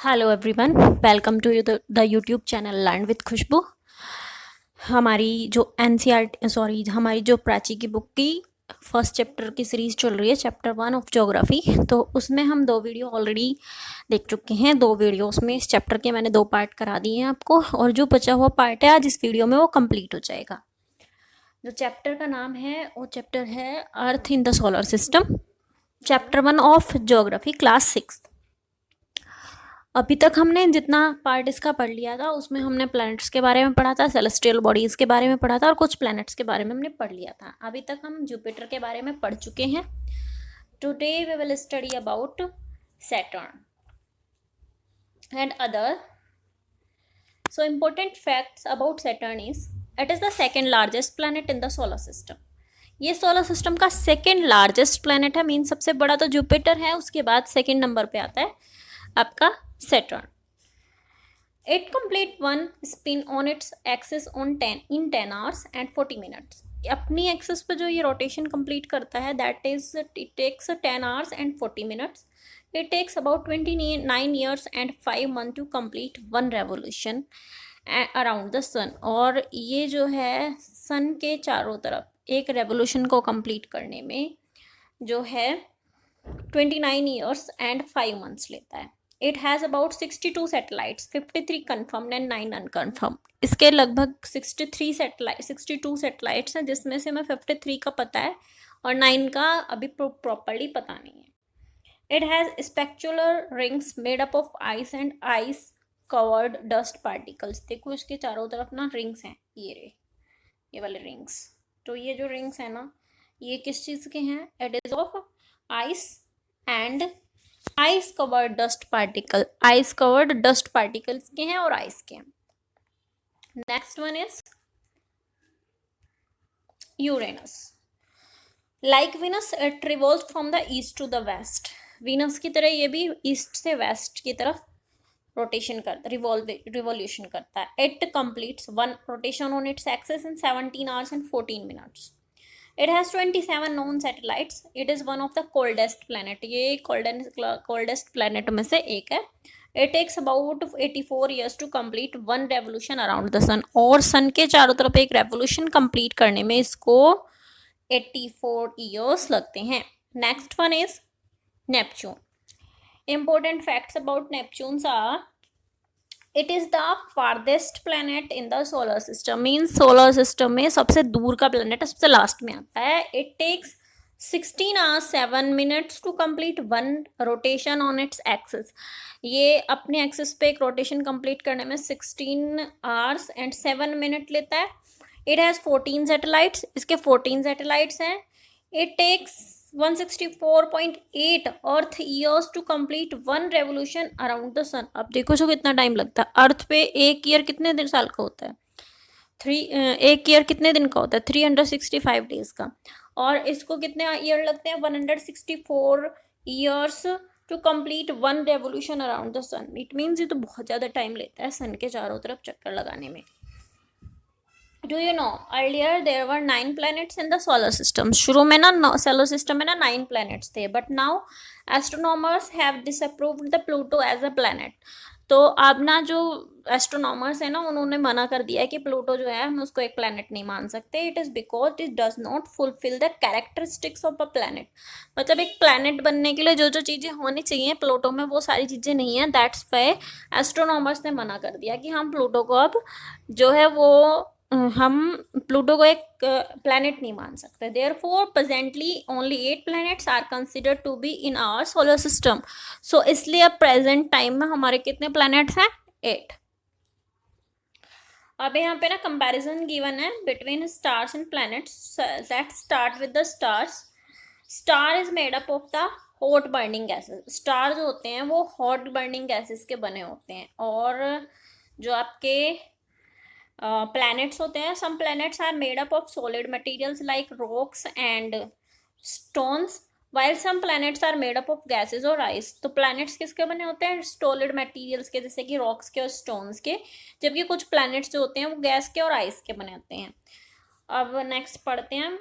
Hello everyone, welcome to the YouTube channel learn with Khushboo. हमारी जो हमारी जो प्राची की बुक की फर्स्ट चैप्टर की सीरीज़ चल रही है, चैप्टर 1 ऑफ ज्योग्राफी। तो उसमें हम 2 वीडियो ऑलरेडी देख चुके हैं। 2 वीडियोस में इस चैप्टर के मैंने 2 पार्ट करा दिए हैं आपको, और जो बचा हुआ पार्ट है आज इस वीडियो में वो कंप्लीट हो जाएगा। जो चैप्टर का नाम है वो चैप्टर है Earth in the solar system, chapter 1 of geography, class 6। अभी तक हमने जितना पार्ट इसका पढ़ लिया था उसमें हमने प्लैनेट्स के बारे में पढ़ा था, सेलेस्टियल बॉडीज़ के बारे में पढ़ा था, और कुछ प्लैनेट्स के बारे में हमने पढ़ लिया था। अभी तक हम जुपिटर के बारे में पढ़ चुके हैं। Today we will study about Saturn and other. So important facts about Saturn is it is the second largest planet in the solar system. ये सोलर सिस्टम का सेकेंड लार्जेस्ट प्लैनेट है। मीन सबसे बड़ा तो जुपिटर है, उसके बाद second number पे आता है आपका Saturn. It complete one spin on its axis in 10 hours and 40 minutes. अपनी एक्सिस पे जो ये रोटेशन कंप्लीट करता है that is it takes 10 hours and 40 minutes. It takes about 29 years and 5 months to complete one revolution around the sun. और ये जो है सन के चारों तरफ एक रेवोल्यूशन को कंप्लीट करने में जो है 29 years and 5 months लेता है। It has about 62 satellites, 53 confirmed and 9 unconfirmed. इसके लगभग 62 सैटेलाइट्स हैं, जिसमें से हमें 53 का पता है और 9 का अभी प्रॉपरली पता नहीं है। It has specular rings made up of ice and ice covered dust particles. देखो इसके चारों तरफ ना रिंग्स हैं, ये वाले रिंग्स। तो ये जो रिंग्स हैं ना, ये किस चीज़ के हैं? It is of ice and ice covered dust particle. Ice covered dust particles के हैं और आइस के हैं। Next one is Uranus. Like Venus it revolve from the east to the west. Venus की तरह ये भी ईस्ट से वेस्ट की तरफ रोटेशन करता, रिवॉल्यूशन करता है। It completes one rotation on its axis in 17 hours and 14 minutes. It has 27 known satellites. It is one of the coldest planet. ये coldest planet में से एक है। It takes about 84 years to complete one revolution around the sun. और sun के चारों तरफ एक revolution complete करने में इसको 84 years लगते हैं। Next one is Neptune. Important facts about Neptune are it is the farthest planet in the solar system. Means solar system में सबसे दूर का प्लैनेट है, सबसे लास्ट में आता है। It takes 16 hours 7 minutes to complete one rotation on its axis. ये अपने एक्सिस पे एक रोटेशन कंप्लीट करने में 16 hours and 7 minutes लेता है। इट हैज़ 14 सैटेलाइट्स, इसके 14 सैटेलाइट्स हैं। It takes 164.8 Earth years to complete one revolution around the sun. अब देखो जो कितना टाइम लगता है। अर्थ पे एक ईयर कितने दिन साल का होता है? एक ईयर कितने दिन का होता है? 365 डेज का। और इसको कितने ईयर लगते हैं? 164 years to complete one revolution around the sun. It means ये तो बहुत ज़्यादा टाइम लेता है सन के चारों तरफ चक्कर लगाने में। Do you know earlier there were 9 planets in the solar system? शुरू में ना सोलर सिस्टम में ना 9 planets थे, but now astronomers have disapproved the Pluto as a planet. तो अब ना जो एस्ट्रोनॉमर्स है ना, उन्होंने मना कर दिया है कि प्लूटो जो है हम उसको एक प्लैनेट नहीं मान सकते। It is because it does not fulfil the characteristics of a planet. मतलब एक प्लैनेट बनने के लिए जो जो चीज़ें होनी चाहिए प्लूटो में वो सारी चीज़ें नहीं है। दैट्स वाई एस्ट्रोनॉमर्स ने मना कर दिया कि हम प्लूटो को अब जो है वो हम प्लूटो को एक प्लैनेट नहीं मान सकते। Therefore presently only 8 planets are considered to be in our solar system. So इसलिए अब प्रेजेंट टाइम में हमारे कितने प्लैनेट्स हैं? 8। अब यहाँ पे ना कंपैरिजन गिवन है between stars and planets. Let's start with the stars. Star is made up of the hot burning gases. Star जो होते हैं वो हॉट बर्निंग गैसेस के बने होते हैं। और जो आपके planets होते हैं, some planets are made up of solid materials like rocks and stones, while some planets are made up of gases और ice. तो planets किसके बने होते हैं? solid materials के, जैसे कि rocks के और stones के, जबकि कुछ planets जो होते हैं वो गैस के और ice के बने होते हैं। अब नेक्स्ट पढ़ते हैं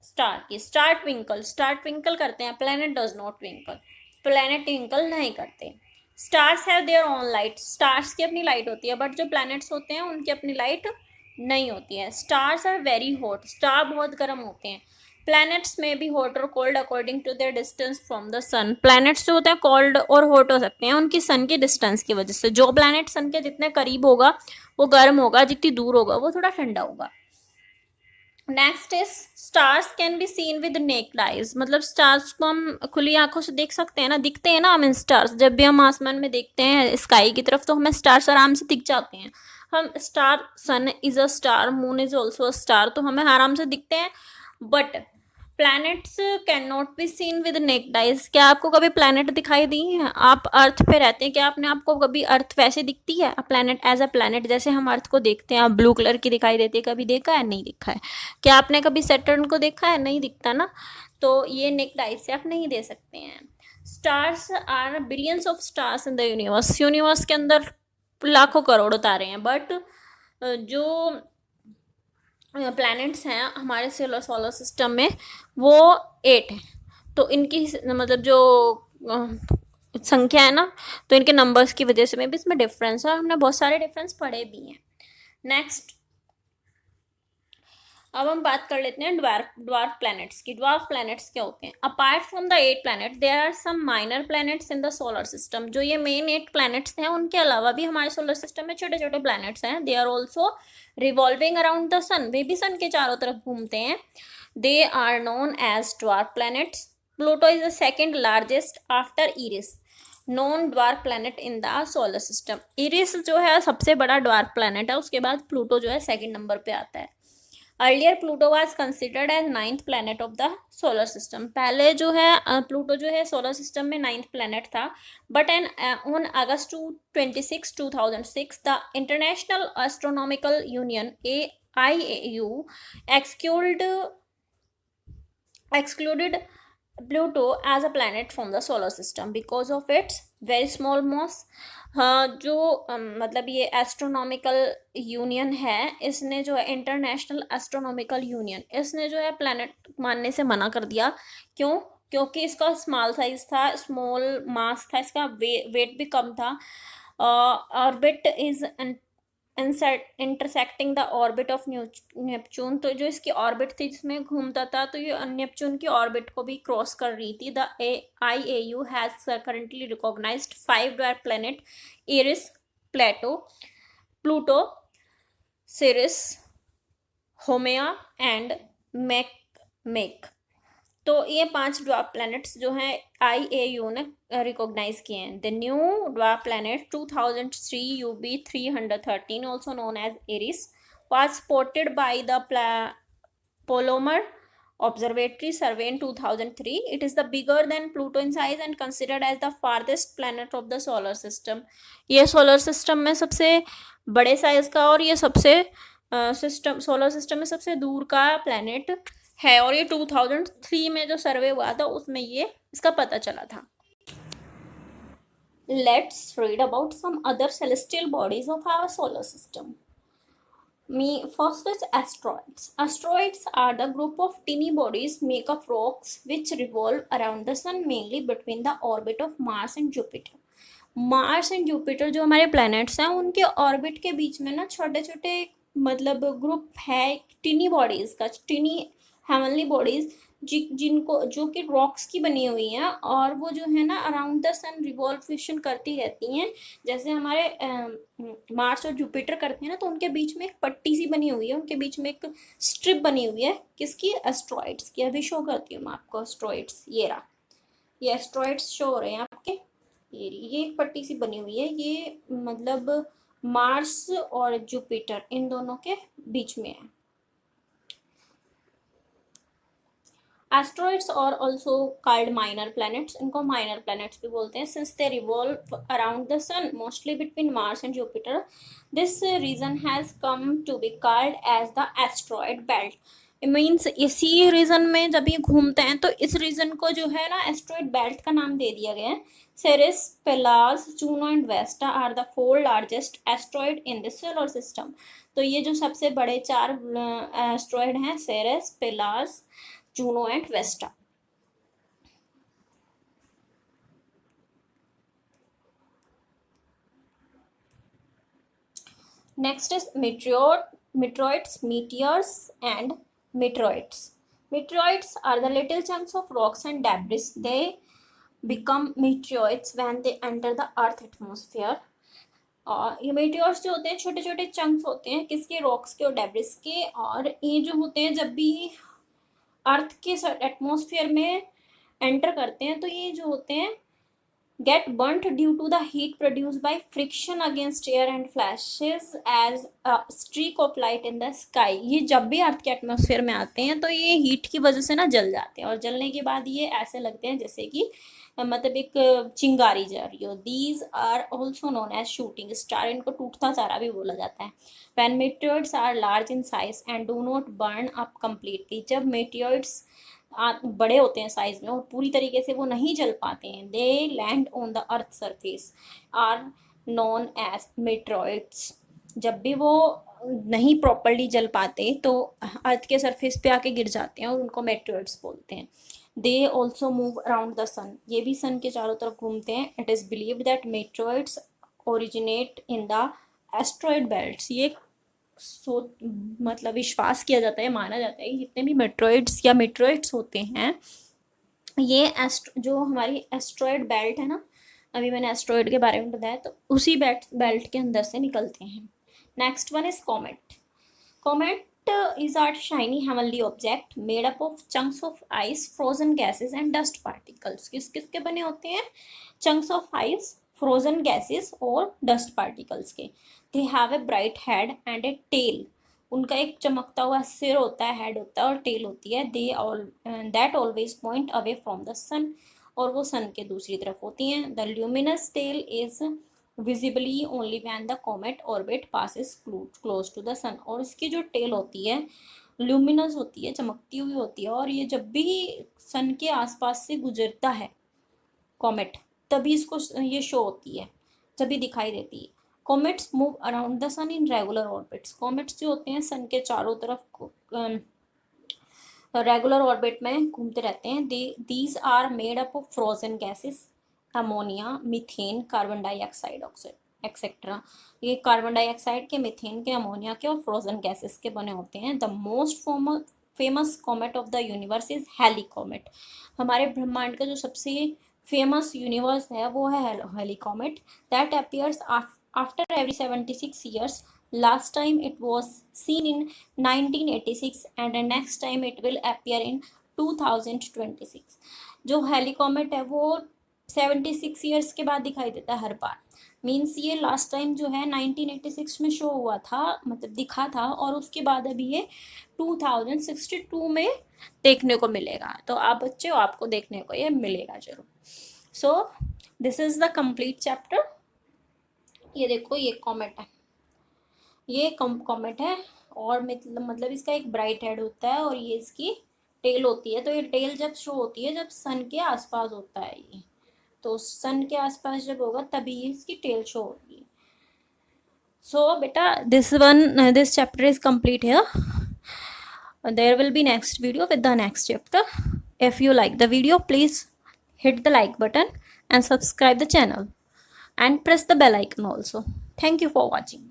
स्टार की। स्टार ट्विंकल करते हैं, planet does not twinkle, planet twinkle नहीं करते। Stars have their own light, stars की अपनी लाइट होती है, बट जो प्लैनेट्स होते हैं उनकी अपनी लाइट नहीं होती है। Stars are very hot, star बहुत गर्म होते हैं। प्लैनेट्स में भी हॉट और cold according to their distance from the sun, planets जो होते हैं कोल्ड और हॉट हो सकते हैं उनकी सन के डिस्टेंस की वजह से। जो प्लैनेट सन के जितने करीब होगा वो गर्म होगा, जितनी दूर होगा वो थोड़ा ठंडा होगा। Next is stars can be seen with naked eyes, मतलब स्टार्स को हम खुली आंखों से देख सकते हैं ना, दिखते हैं ना हमें स्टार्स, जब भी हम आसमान में देखते हैं स्काई की तरफ तो हमें स्टार्स आराम से दिख जाते हैं। हम star, sun is a star, moon is also a star, तो हमें आराम से दिखते हैं। But planets can not be seen with naked eyes. क्या आपको कभी प्लैनेट दिखाई दी है? आप अर्थ पे रहते हैं, क्या आपने आपको कभी अर्थ वैसे दिखती है प्लैनेट एज अ प्लैनेट, जैसे हम अर्थ को देखते हैं? आप ब्लू कलर की दिखाई देती है, कभी देखा है? नहीं देखा है। क्या आपने कभी सैटर्न को देखा है? नहीं दिखता ना, तो ये नेक्ड आइज से आप नहीं दे सकते हैं। Stars are billions of stars in the universe, universe के अंदर लाखों करोड़ तारे हैं, बट जो प्लैनेट्स हैं हमारे सोलर सिस्टम में वो 8 हैं। तो इनकी मतलब जो संख्या है ना, तो इनके नंबर्स की वजह से में भी इसमें डिफरेंस है, और हमने बहुत सारे डिफरेंस पढ़े भी हैं। नेक्स्ट, अब हम बात कर लेते हैं ड्वार्फ प्लैनेट्स की। ड्वार्फ प्लैनेट्स क्या होते हैं? Apart from the 8 planet there are some minor planets in the solar system. जो ये मेन 8 प्लैनेट्स हैं उनके अलावा भी हमारे सोलर सिस्टम में छोटे छोटे प्लैनेट्स हैं। They are also revolving around the sun, वे भी सन के चारों तरफ घूमते हैं। They are known as dwarf planets. Pluto is the second largest after Eris known dwarf planet in the solar system. Eris जो है सबसे बड़ा ड्वार्फ प्लैनेट है, उसके बाद प्लूटो जो है सेकेंड नंबर पे आता है। Earlier Pluto was considered as 9th planet of the solar system. पहले जो है प्लूटो जो है सोलर सिस्टम में 9th प्लैनेट था, but an on August 26 2006 the International Astronomical Union AIAU excluded excluded Pluto as a planet from the solar system because of its very small mass। हाँ, जो मतलब ये एस्ट्रोनॉमिकल यूनियन है, इसने जो है इंटरनेशनल एस्ट्रोनॉमिकल यूनियन, इसने जो है प्लैनेट मानने से मना कर दिया। क्यों? क्योंकि इसका स्मॉल साइज था, स्मॉल मास था, इसका वेट भी कम था। Orbit is intersecting the orbit of Neptune, तो जो इसकी ऑर्बिट थी जिसमें घूमता था, तो ये नेपच्यून की ऑर्बिट को भी क्रॉस कर रही थी। The IAU has currently recognised 5 dwarf planet: Eris, Pluto, Ceres, Haumea and Makemake. तो ये 5 ड्वार्फ प्लैनेट्स जो हैं IAU ने रिकॉग्नाइज किए हैं। The new dwarf planet 2003 UB313 also known as Eris was spotted by the Palomar Observatory survey in 2003. It is the bigger than Pluto in size and considered as the farthest planet of the solar system। ये solar system में सबसे बड़े size का और ये सबसे solar system में सबसे दूर का प्लैनेट है, और ये 2003 में जो सर्वे हुआ था उसमें ये इसका पता चला था। Let's read about some other celestial bodies of our solar system. First is asteroids. Asteroids are the group of tiny bodies make up rocks which revolve around the sun, mainly between the orbit of Mars and Jupiter. Mars and Jupiter जो हमारे planets हैं उनके orbit के बीच में ना छोटे छोटे मतलब ग्रुप है टिनी बॉडीज का, टिनी हेवनली बॉडीज जिनको जो कि रॉक्स की बनी हुई हैं, और वो जो है ना अराउंड द सन रिवॉल्वेशन करती रहती हैं, जैसे हमारे मार्स और जुपिटर करते हैं ना, तो उनके बीच में एक पट्टी सी बनी हुई है, उनके बीच में एक स्ट्रिप बनी हुई है, किसकी? एस्ट्रॉइड्स की। अभी शो करती हूँ मैं आपको एस्ट्रॉइड्स, ये रहा, ये एस्ट्रॉइड्स शो हो रहे हैं आपके, ये एक पट्टी सी बनी हुई है, ये मतलब मार्स और जुपिटर इन दोनों के बीच में है। एस्ट्रॉइड्स और ऑल्सो कॉल्ड माइनर प्लैनेट्स, इनको माइनर प्लैनेट्स भी बोलते हैं, since they revolve around the sun mostly between Mars and Jupiter. This region has come to be called as the asteroid belt. Means इसी रीजन में जब ये घूमते हैं तो इस रीजन को जो है ना एस्ट्रॉइड बेल्ट का नाम दे दिया गया है। Ceres, Pallas, Juno and Vesta are the 4 largest asteroid in this solar system. तो ये जो सबसे बड़े 4 एस्ट्रॉइड हैं, Ceres, Pallas, Juno and Vesta. Next is meteoroids, meteors, and meteoroids. Meteoroids are the little chunks of rocks and debris. They become meteoroids when they enter the earth atmosphere. और ये meteors जो होते हैं छोटे छोटे chunks होते हैं किसके, रॉक्स के और डेब्रिस के, और ये जो होते हैं जब भी अर्थ के एटमॉस्फेयर में एंटर करते हैं तो ये जो होते हैं get burnt due to the heat produced by friction against air and flashes as a streak of light in the sky. ये जब भी अर्थ के एटमॉस्फेयर में आते हैं तो ये हीट की वजह से ना जल जाते हैं, और जलने के बाद ये ऐसे लगते हैं जैसे कि मतलब एक चिंगारी जा रही हो. These are also known as shooting star. इनको टूटता तारा भी बोला जाता है. When meteoroids are large in size and do not burn up completely. जब meteoroids बड़े होते हैं साइज में और पूरी तरीके से वो नहीं जल पाते हैं, they land on the Earth surface are known as meteoroids. जब भी वो नहीं प्रॉपरली जल पाते तो अर्थ के सरफेस पे आके गिर जाते हैं और उनको मेट्रॉइड्स बोलते हैं. They also move around the sun. ये भी सन के चारों तरफ घूमते हैं. It is believed that meteoroids originate in the asteroid belts. ये मतलब विश्वास किया जाता है, माना जाता है कि जितने भी मेट्रॉइड्स या मेट्रॉइड्स होते हैं ये जो हमारी एस्ट्रॉइड बेल्ट है ना, अभी मैंने एस्ट्रॉइड के बारे में बताया, तो उसी बेल्ट के अंदर से निकलते हैं. Next one is comet. Comet is a shiny heavenly object made up of chunks of ice, frozen gases and dust particles. किस किस के बने होते हैं? chunks of ice, frozen gases और dust particles के. They have a bright head and a tail. उनका एक चमकता हुआ सिर होता है, हेड होता है और टेल होती है. They all that always point away from the sun. और वो सन के दूसरी तरफ होती हैं. The luminous tail is visibly only when the comet orbit passes close to the sun. और इसकी जो टेल होती है ल्यूमिनस होती है, चमकती हुई होती है, और ये जब भी सन के आसपास से गुजरता है कॉमेट तभी इसको ये शो होती है, जब भी दिखाई देती है. Comets move around the sun in regular orbits. Comets जो होते हैं सन के चारों तरफ रेगुलर ऑर्बिट में घूमते रहते हैं. These are made up of frozen gases, ammonia, methane, carbon dioxide etcetera. ये कार्बन डाइऑक्साइड के, मीथेन के, अमोनिया के और फ्रोजन गैसेस के बने होते हैं. The most famous comet of the universe is Halley comet. हमारे ब्रह्मांड का जो सबसे फेमस यूनिवर्स है वो है Halley comet. That appears after every 76 years. Last time it was seen in 1986 and next time it will appear in 2026. जो heli comet है वो 76 ईयर्स के बाद दिखाई देता है हर बार. मीन्स ये लास्ट टाइम जो है 1986 में शो हुआ था, मतलब दिखा था, और उसके बाद अभी ये 2062 में देखने को मिलेगा. तो आप बच्चे हो, आपको देखने को ये मिलेगा जरूर. So this is the complete chapter. ये देखो ये कॉमेट है, ये कॉमेट है, और मतलब इसका एक ब्राइट हेड होता है और ये इसकी टेल होती है. तो ये टेल जब शो होती है जब सन के आसपास होता है ये, तो सन के आसपास जब होगा तभी इसकी टेल शो होगी. सो बेटा this chapter is complete here. There will be next video with the next chapter. If you like the video, please hit the like button and subscribe the channel and press the bell icon also. Thank you for watching.